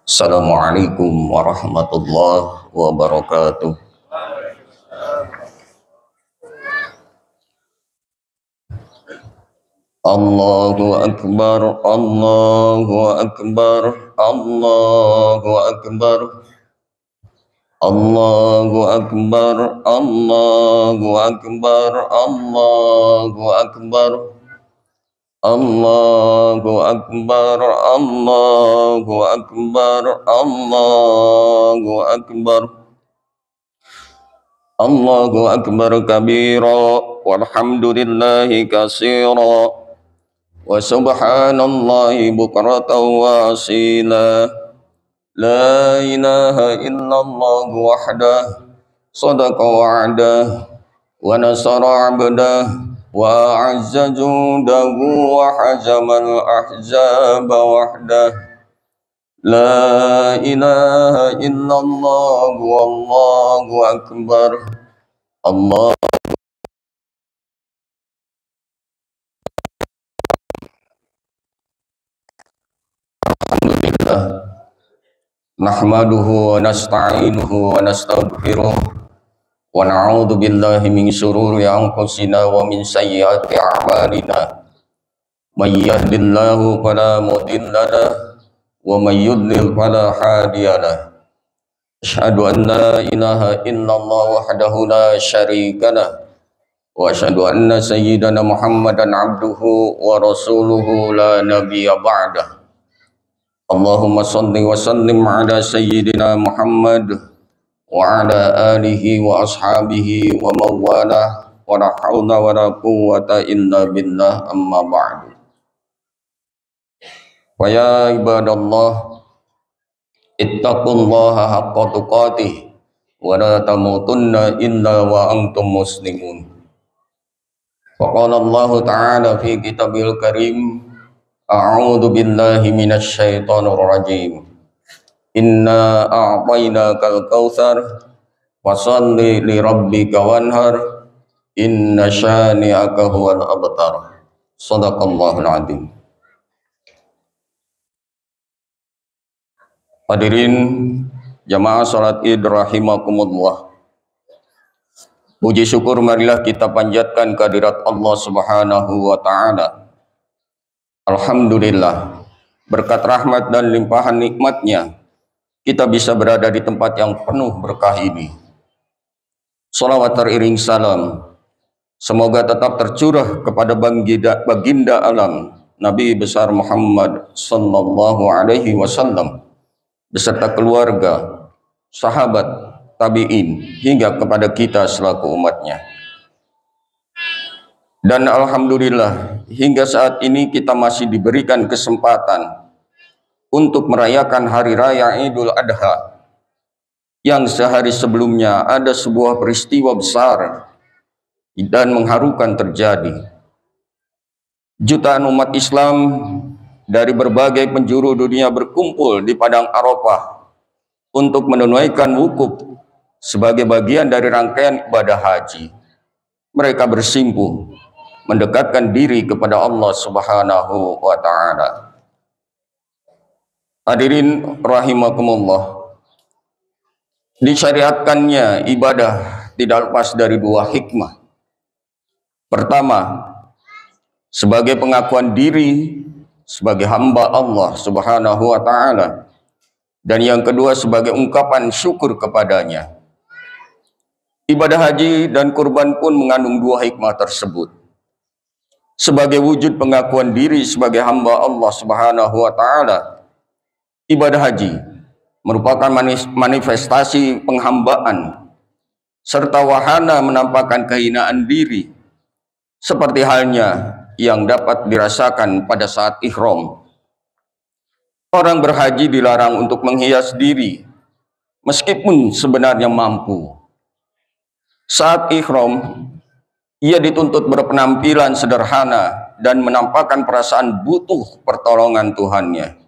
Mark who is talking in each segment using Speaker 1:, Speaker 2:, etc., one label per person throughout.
Speaker 1: Assalamualaikum warahmatullahi wabarakatuh. Allahu akbar, Allahu akbar, Allahu akbar, Allahu akbar, Allahu akbar, Allahu akbar, Allahu akbar, Allahu akbar, Allahu akbar, Allahu akbar kabira, walhamdulillahi katsira, wa subhanallahi bukratan wa asila. La ilaha illallah wahdah, sadaqa wa'dah, wa nasara 'abdah, wa 'azza jundahu, wa hazamal ahzaba wahdah. La ilaha illallah wallahu akbar. Allah. Alhamdulillah. Nahmaduhu wa nasta'inuhu wa nastaghfiruh wa na'udzu billahi min syururi anfusina wa min sayyiati a'malina. May yahdihillahu fala mudilla lahu wa may yudlil fala hadiya lahu. Asyhadu an la ilaha illallah wahdahu la syarika lahu wa asyhadu anna sayyidana Muhammadan abduhu wa rasuluhu la nabiyya ba'dah. Allahumma salli wa sallim ala sayyidina Muhammad wa ala alihi wa ashabihi wa mawalah, wa la hawla wa la quwwata illa billah, amma ba'du. Wa ya ibadallah, ittaqullaha haqqa tuqatih wa la tamutunna illa wa antum muslimun. Wa qala Allah ta'ala fi kitabil karim, a'udzu billahi minasy syaithanir rajim. Inna a'tainakal kautsar fashalli li rabbika wanhar inna syani'aka huwal abtar. Shadaqallahul adzim. Hadirin jamaah salat Id rahimakumullah. Puji syukur marilah kita panjatkan kehadirat Allah Subhanahu wa taala. Alhamdulillah, berkat rahmat dan limpahan nikmatnya, kita bisa berada di tempat yang penuh berkah ini. Salawat teriring salam, semoga tetap tercurah kepada baginda alam, Nabi besar Muhammad sallallahu alaihi wasallam, beserta keluarga, sahabat, tabi'in, hingga kepada kita selaku umatnya. Dan alhamdulillah, hingga saat ini kita masih diberikan kesempatan untuk merayakan Hari Raya Idul Adha, yang sehari sebelumnya ada sebuah peristiwa besar dan mengharukan terjadi. Jutaan umat Islam dari berbagai penjuru dunia berkumpul di Padang Arafah untuk menunaikan wukuf sebagai bagian dari rangkaian ibadah haji. Mereka bersimpuh mendekatkan diri kepada Allah Subhanahu wa ta'ala. Hadirin rahimakumullah, disyariatkannya ibadah tidak lepas dari dua hikmah. Pertama, sebagai pengakuan diri sebagai hamba Allah Subhanahu wa ta'ala, dan yang kedua sebagai ungkapan syukur kepadanya. Ibadah haji dan kurban pun mengandung dua hikmah tersebut. Sebagai wujud pengakuan diri sebagai hamba Allah Subhanahu wa ta'ala, ibadah haji merupakan manifestasi penghambaan serta wahana menampakkan kehinaan diri, seperti halnya yang dapat dirasakan pada saat ihram. Orang berhaji dilarang untuk menghias diri meskipun sebenarnya mampu. Saat ihram, ia dituntut berpenampilan sederhana dan menampakkan perasaan butuh pertolongan Tuhannya.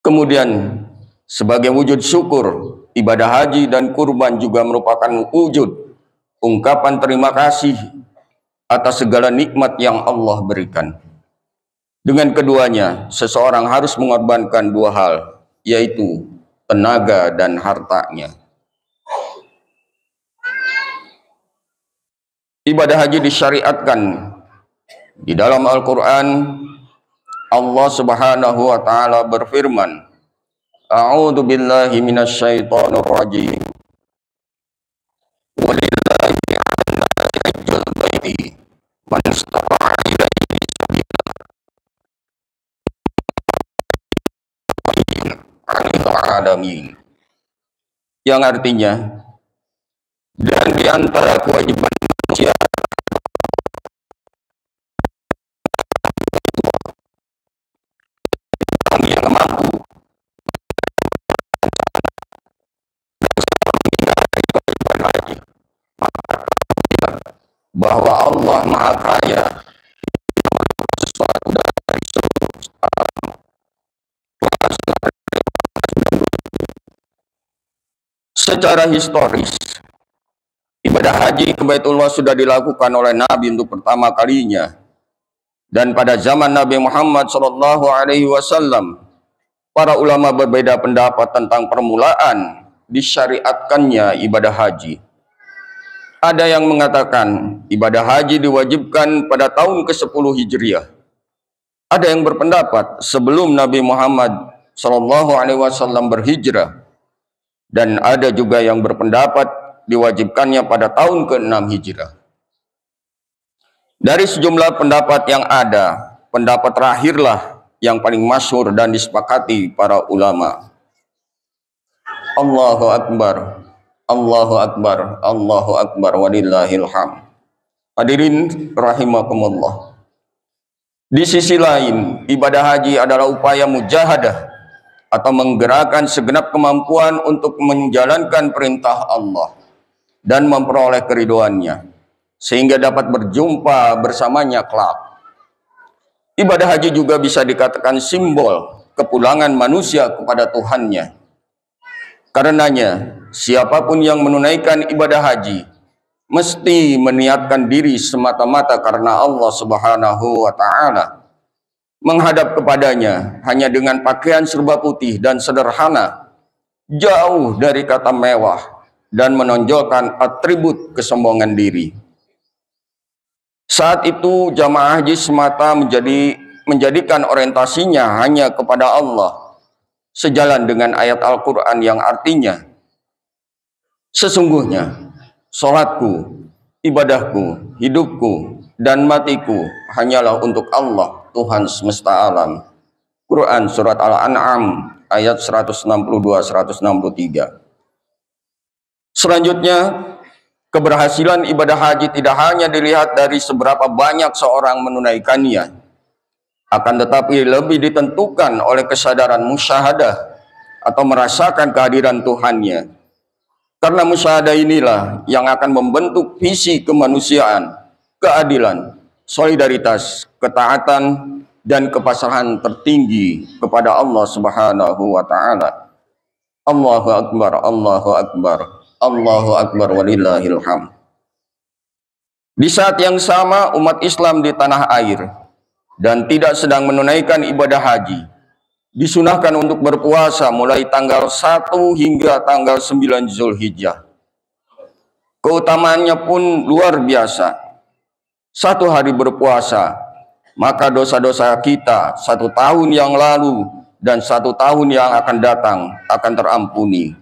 Speaker 1: Kemudian, sebagai wujud syukur, ibadah haji dan kurban juga merupakan wujud ungkapan terima kasih atas segala nikmat yang Allah berikan. Dengan keduanya, seseorang harus mengorbankan dua hal, yaitu tenaga dan hartanya. Ibadah haji disyariatkan di dalam Al-Quran. Allah Subhanahu wa Ta'ala berfirman, A'udzu billahi minasyaitonir rajim. Walillahi 'alan-nasi hajjul baiti man istata'a ilaihi sabila. Alamin. Yang artinya, dan di antara kewajiban manusia yang mampu bahwa Allah Maha Kaya sesuatu dari seluruh alam. Secara historis, ibadah haji ke Baitullah sudah dilakukan oleh Nabi untuk pertama kalinya, dan pada zaman Nabi Muhammad SAW, para ulama berbeda pendapat tentang permulaan disyariatkannya ibadah haji. Ada yang mengatakan ibadah haji diwajibkan pada tahun ke-10 Hijriah. Ada yang berpendapat sebelum Nabi Muhammad SAW berhijrah. Dan ada juga yang berpendapat diwajibkannya pada tahun ke-6 Hijrah. Dari sejumlah pendapat yang ada, pendapat terakhirlah yang paling masyhur dan disepakati para ulama. Allahu Akbar, Allahu Akbar, Allahu Akbar, walillahil hamd. Hadirin rahimakumullah. Di sisi lain, ibadah haji adalah upaya mujahadah atau menggerakkan segenap kemampuan untuk menjalankan perintah Allah dan memperoleh keriduannya, sehingga dapat berjumpa bersamanya kelak. Ibadah haji juga bisa dikatakan simbol kepulangan manusia kepada Tuhannya. Karenanya, siapapun yang menunaikan ibadah haji mesti meniatkan diri semata-mata karena Allah Subhanahu wa Ta'ala. Menghadap kepadanya hanya dengan pakaian serba putih dan sederhana, jauh dari kata mewah dan menonjolkan atribut kesombongan diri. Saat itu jamaah haji semata menjadikan orientasinya hanya kepada Allah, sejalan dengan ayat Al-Quran yang artinya, sesungguhnya sholatku, ibadahku, hidupku, dan matiku hanyalah untuk Allah, Tuhan semesta alam. Quran Surat Al-An'am ayat 162-163. Selanjutnya, keberhasilan ibadah haji tidak hanya dilihat dari seberapa banyak seorang menunaikannya, akan tetapi lebih ditentukan oleh kesadaran musyahadah atau merasakan kehadiran Tuhannya. Karena musyahadah inilah yang akan membentuk visi kemanusiaan, keadilan, solidaritas, ketaatan, dan kepasrahan tertinggi kepada Allah Subhanahu wa Ta'ala. Allahu Akbar, Allahu Akbar, Allahu Akbar, walillahil hamd. Di saat yang sama, umat Islam di tanah air dan tidak sedang menunaikan ibadah haji disunahkan untuk berpuasa mulai tanggal 1 hingga tanggal 9 Zulhijjah. Keutamaannya pun luar biasa. 1 hari berpuasa, maka dosa-dosa kita 1 tahun yang lalu dan 1 tahun yang akan datang akan terampuni.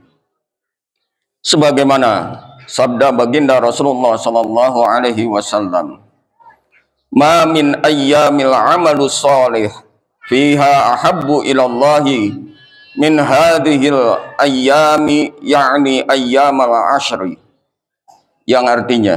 Speaker 1: Sebagaimana sabda baginda Rasulullah SAW, "Ma min ayyamil amalus sholih fiha ahabbu ilallahi min hadhil ayyami, yakni ayyamal ashri." Yang artinya,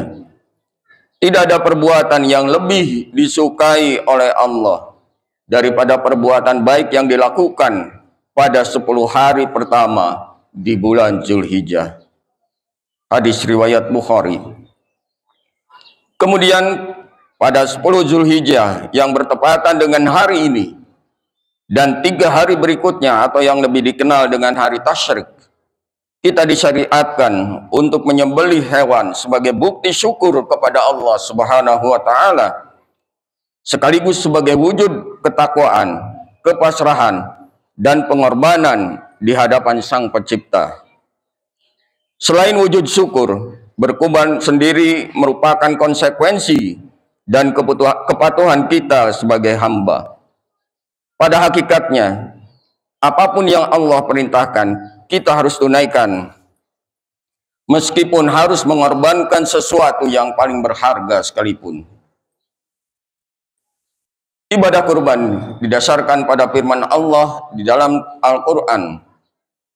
Speaker 1: tidak ada perbuatan yang lebih disukai oleh Allah daripada perbuatan baik yang dilakukan pada 10 hari pertama di bulan Zulhijjah. Hadis riwayat Bukhari. Kemudian pada 10 Zulhijjah yang bertepatan dengan hari ini dan 3 hari berikutnya atau yang lebih dikenal dengan hari Tasyrik, kita disyariatkan untuk menyembelih hewan sebagai bukti syukur kepada Allah Subhanahu wa Ta'ala sekaligus sebagai wujud ketakwaan, kepasrahan, dan pengorbanan di hadapan Sang Pencipta. Selain wujud syukur, berkurban sendiri merupakan konsekuensi dan kepatuhan kita sebagai hamba. Pada hakikatnya, apapun yang Allah perintahkan, kita harus tunaikan, meskipun harus mengorbankan sesuatu yang paling berharga sekalipun. Ibadah kurban didasarkan pada firman Allah di dalam Al-Quran,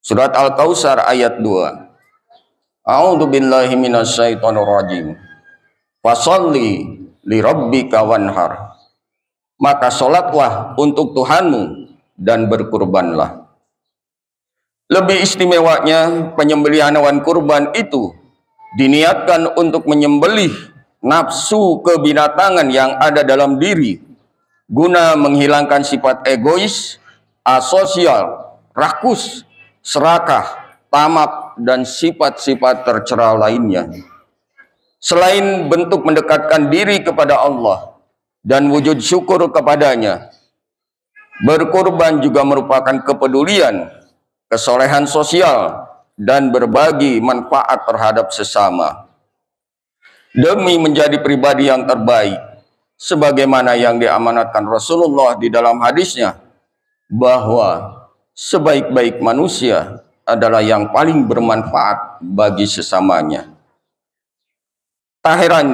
Speaker 1: surat Al-Kautsar ayat 2. A'udzu billahi minasyaitonir rajim. Fasholli li rabbika wanhar. Maka salatlah untuk Tuhanmu dan berkurbanlah. Lebih istimewanya, penyembelihan hewan kurban itu diniatkan untuk menyembelih nafsu kebinatangan yang ada dalam diri, guna menghilangkan sifat egois, asosial, rakus, serakah, tamak, dan sifat-sifat tercela lainnya. Selain bentuk mendekatkan diri kepada Allah dan wujud syukur kepadanya, berkurban juga merupakan kepedulian, kesolehan sosial, dan berbagi manfaat terhadap sesama, demi menjadi pribadi yang terbaik, sebagaimana yang diamanatkan Rasulullah di dalam hadisnya, bahwa sebaik-baik manusia adalah yang paling bermanfaat bagi sesamanya. Tak heran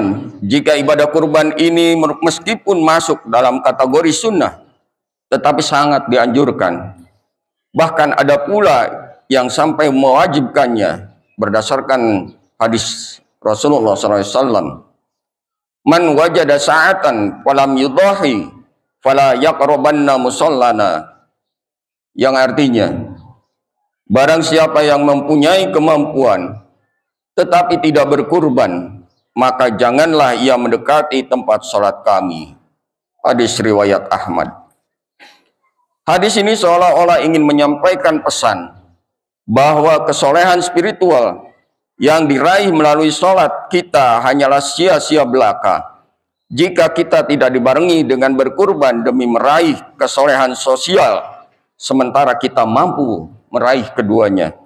Speaker 1: jika ibadah kurban ini meskipun masuk dalam kategori sunnah, tetapi sangat dianjurkan. Bahkan ada pula yang sampai mewajibkannya berdasarkan hadis Rasulullah SAW. Man wajada sa'atan falam yudahi fala yaqrabanna musallana. Yang artinya, barang siapa yang mempunyai kemampuan tetapi tidak berkurban, maka janganlah ia mendekati tempat sholat kami. Hadis riwayat Ahmad. Hadis ini seolah-olah ingin menyampaikan pesan bahwa kesolehan spiritual yang diraih melalui sholat kita hanyalah sia-sia belaka jika kita tidak dibarengi dengan berkurban demi meraih kesolehan sosial, sementara kita mampu meraih keduanya.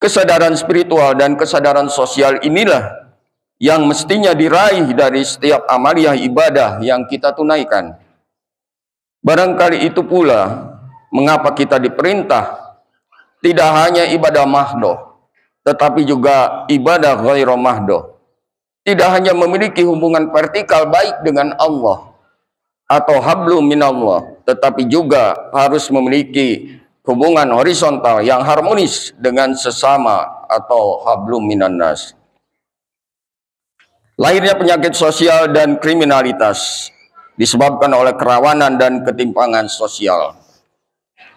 Speaker 1: Kesadaran spiritual dan kesadaran sosial inilah yang mestinya diraih dari setiap amaliyah ibadah yang kita tunaikan. Barangkali itu pula mengapa kita diperintah tidak hanya ibadah mahdoh, tetapi juga ibadah ghairu mahdoh. Tidak hanya memiliki hubungan vertikal baik dengan Allah atau hablum minallah, tetapi juga harus memiliki hubungan horizontal yang harmonis dengan sesama atau hablum minannas. Lahirnya penyakit sosial dan kriminalitas disebabkan oleh kerawanan dan ketimpangan sosial.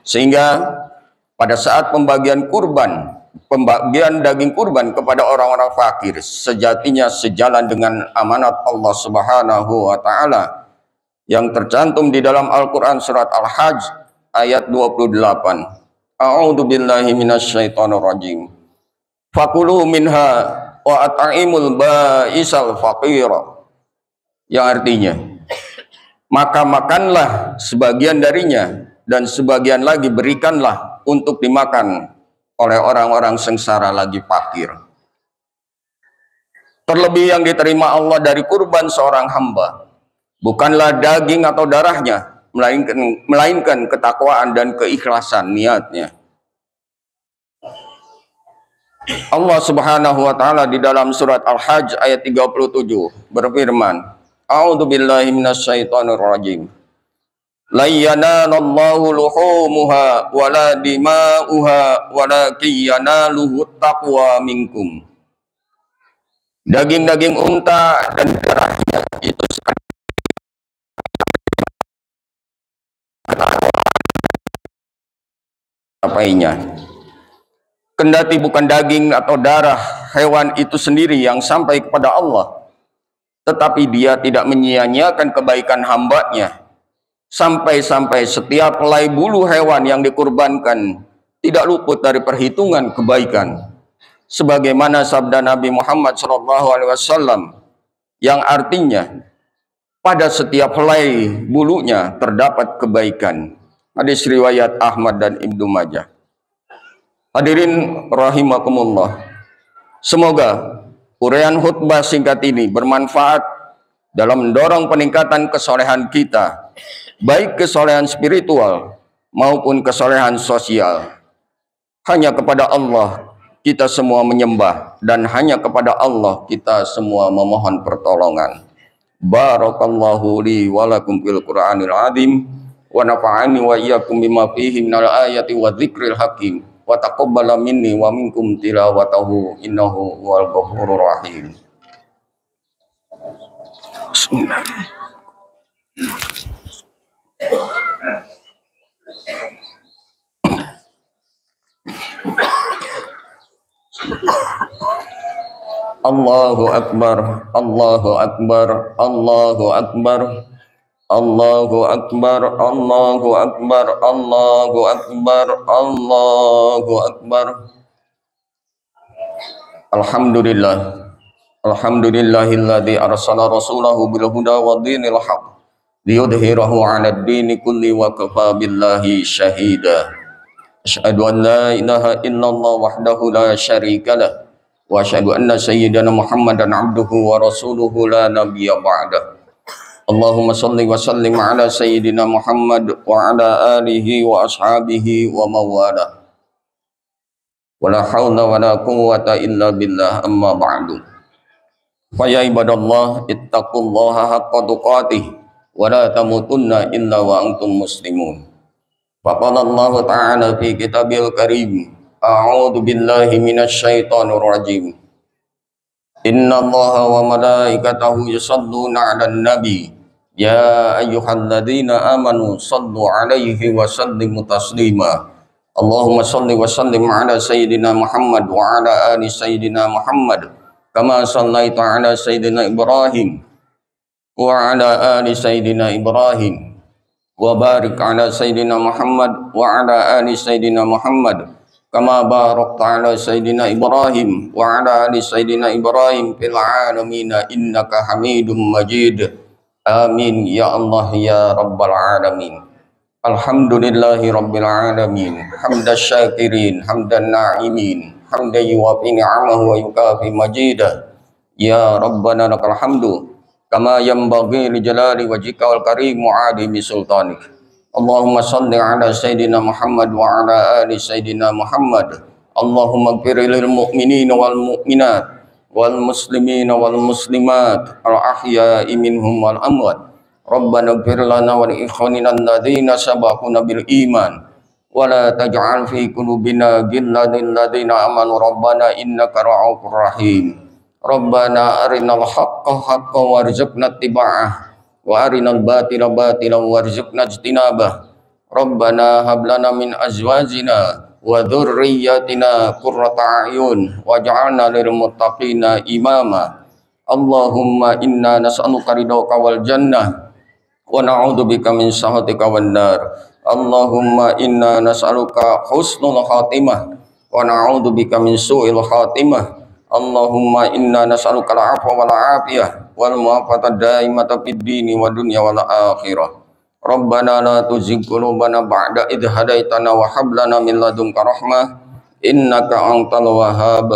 Speaker 1: Sehingga pada saat pembagian daging kurban kepada orang-orang fakir sejatinya sejalan dengan amanat Allah Subhanahu wa taala yang tercantum di dalam Al-Qur'an surat Al-Hajj ayat 28. A'udzu billahi minasyaitonir rajim. Fakulu minha wa at'imul ba'isal faqir. Yang artinya, maka makanlah sebagian darinya dan sebagian lagi berikanlah untuk dimakan oleh orang-orang sengsara lagi fakir. Terlebih yang diterima Allah dari kurban seorang hamba bukanlah daging atau darahnya, melainkan ketakwaan dan keikhlasan niatnya. Allah Subhanahu wa taala di dalam surat Al-Hajj ayat 37 berfirman, A'udzu billahi minasyaitonir rajim. La yanalullahu luhumuha wala dima'uha walakin yanaluhu taqwa minkum. Daging-daging unta dan darahnya itu apainya. Kendati bukan daging atau darah hewan itu sendiri yang sampai kepada Allah, tetapi dia tidak menyia-nyiakan kebaikan hambanya, sampai-sampai setiap helai bulu hewan yang dikurbankan tidak luput dari perhitungan kebaikan, sebagaimana sabda Nabi Muhammad SAW yang artinya, pada setiap helai bulunya terdapat kebaikan. Hadis riwayat Ahmad dan Ibnu Majah. Hadirin rahimakumullah. Semoga uraian khutbah singkat ini bermanfaat dalam mendorong peningkatan kesolehan kita, baik kesolehan spiritual maupun kesolehan sosial. Hanya kepada Allah kita semua menyembah, dan hanya kepada Allah kita semua memohon pertolongan. Barakallahu li wa lakum fil Qur'anil azim wa nafa'ani wa iyyakum bima fihi minal ayati wa dzikril hakim wa taqabbala minni wa minkum tilawatahu innahu huwal ghafurur rahim. Bismillah. Allahu Akbar, Allahu Akbar, Allahu Akbar, Allahu Akbar, Allahu Akbar, Allahu Akbar, Allahu Akbar. Alhamdulillah, alhamdulillahilladzi arsala rasulahu bil huda wa dinil haqq liyudhhirahu 'alad dini kulli wa kafa billahi syahida. Asyhadu an la ilaha illallah wahdahu la syarika lah wa asyhadu anna sayyidana Muhammadan abduhu wa rasuluhu la nabiyya ba'dah. Allahumma salli wa sallim ala sayyidina Muhammad wa ala alihi wa ashabihi wa mawala. Wala hawla wala quwwata illa billah, amma ba'du. Fa ya ibadallah ittaqullaha haqqa tuqatih wa la tamutunna illa wa antum muslimun. Faqala Allah ta'ala fi kitabil karim, a'udzu billahi minasy syaithanir rajim. Inna Allaha wa malaikatahu yusholluna 'alan nabi ya ayyuhalladzina amanu shallu 'alaihi wa sallimu taslima. Allahumma shalli wa sallim 'ala sayyidina Muhammad wa 'ala ali sayyidina Muhammad kama shallaita 'ala sayyidina Ibrahim wa 'ala ali sayyidina Ibrahim wa barik 'ala sayyidina Muhammad wa 'ala ali sayyidina Muhammad kama barakta 'ala sayyidina Ibrahim wa 'ala ali sayyidina Ibrahim fil 'alamin innaka Hamidum Majid. Amin ya Allah ya rabbal alamin. Alhamdulillahi rabbil alamin. Hamdas syakirin, hamdan na'imin, hamdan yuwafi ni'amahu wa yukafi majidah. Ya Rabbana lakal hamdu kama yanbaghi li jalali wajhika wal karim mu'adimi sultanik. Allahumma salli ala sayyidina Muhammad wa ala ali sayyidina Muhammad. Allahumma ighfir lil mu'minina wal mu'minat wal muslimina wal muslimat al ahya'i minhum wal amwat. Rabbana ighfir lana wa li ikhwanina alladhina sabaquna bil iman wa la taj'al fi qulubina ghillan lil ladzina amanu rabbana innaka ra'ufur rahim. Rabbana arinal haqqa haqqan warzuqna ittiba'ah wa arinal batila batilan warzuqna ijtinabah. Rabbana hab lana min azwajina wa dhurriyyatina qurrata a'yun waj'alna lil muttaqina imama. Allahumma inna nas'aluka ridhaka wal jannah wa na'udzubika min sakhatika wan nar. Allahumma inna nas'aluka husnul khatimah wa na'udzubika min su'il khatimah. Allahumma inna nas'aluka al-'afwa wal 'afiyah wal mu'afata daimata fid dini wa dunya wal akhirah. Rabbana la tuzigh qulubana ba'da idh hadaitana wa hab lana min ladunka rahmah innaka antal wahhab.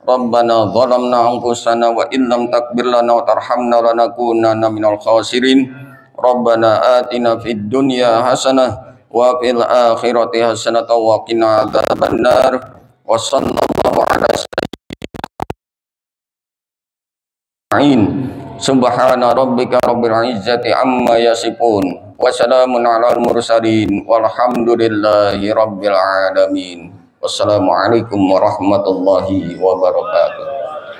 Speaker 1: Rabbana zalamna anfusana wa illam takbir lana wa tarhamna lanakunanna minal khasirin. Rabbana atina fid dunya hasanah wa fil akhirati hasanah wa qina adzabannar. Wa sallallahu ala subhana rabbika rabbil izzati amma yasifun wa salamun alal mursalin walhamdulillahi rabbil alamin. Wassalamualaikum warahmatullahi wabarakatuh.